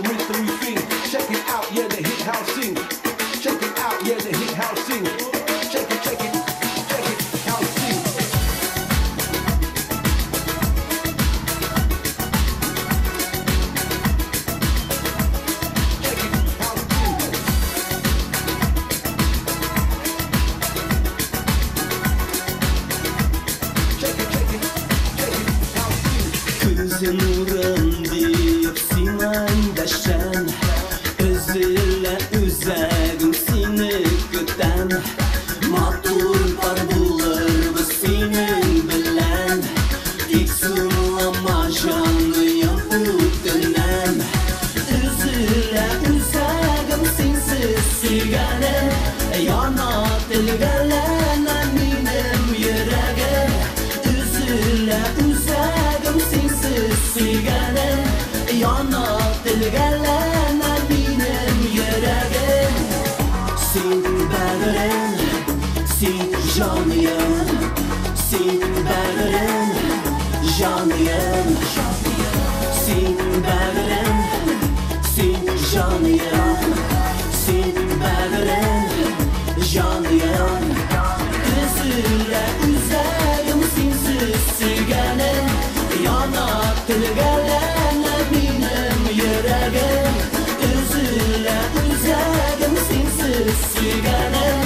make 'em rhythmically sing. Check it out, yeah, the hit house sing. Check it out, yeah, the hit house sing. Check it, check it, check it, house sing. Check it, house sing. Check it, check it, check it, house sing. Kızın uğrandı sinandaşan Özüle üzegim seni güten Matur var bulur bu senin bilen İksulama canlı yapıp dönem Özüle üzegim sensiz siganem Yana dilgelen benim yüreğim Özüle üzegim sensiz siganem Yana dilgelen benim yüreğim Sen bağırın, sen canıyım Sen bağırın, canıyım Sen bağırın, sen canıyım Sen bağırın, canıyım Üzüle üzerim sensiz siganem Yana dilgelen benim yüreğim Üzüle üzerim sensiz siganem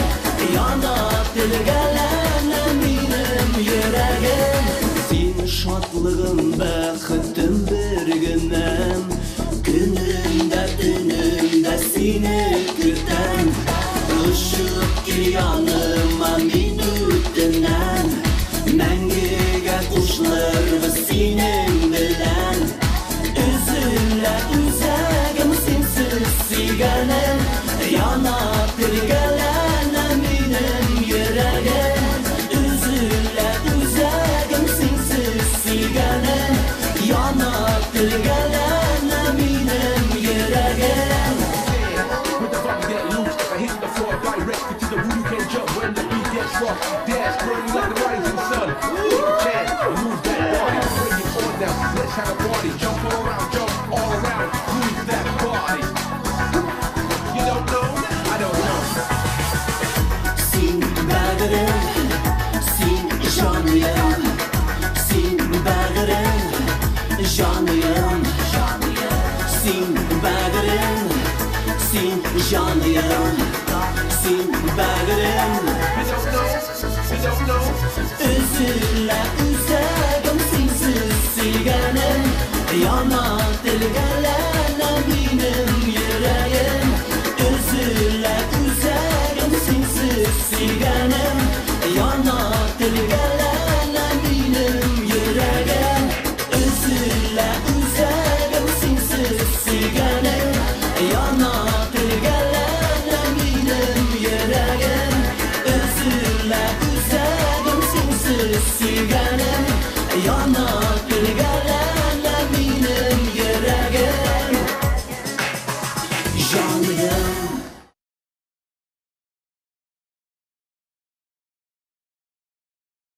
Yana dilgelen benim yüreğim Senin şadlığın bəxtin bir günem Günümde dünümde seni güten Işık gir yanıma minütünden Mengige kuşlar ve senin bilen Üzüle üzerim sensiz siganem Yana dilgelen benim yüreğim Üzüle üzerim sensiz siganem Yana dilgelen benim yüreğim With the body get loose, I hit the floor direct to the root. You can jump when the beat gets rough. Dance burning like the rising sun. Take a chance and move that body. Bring it on now, let's have a party. Jump all around, move that body. You don't know? I don't know. Sen bağırın, sen canıyım Sen bağırın, canıyım Sen bağırın, sen canıyım Sen bağırın You don't know? Üzüle üzerim sensiz siganem Yana dilgelen benim yüreğim Üzüle üzerim sensiz siganem Yana dilgelen benim yüreğim Üzüle üzerim sensiz siganem Yana dilgelen benim yüreğim Üzüle üzerim sensiz siganem Yana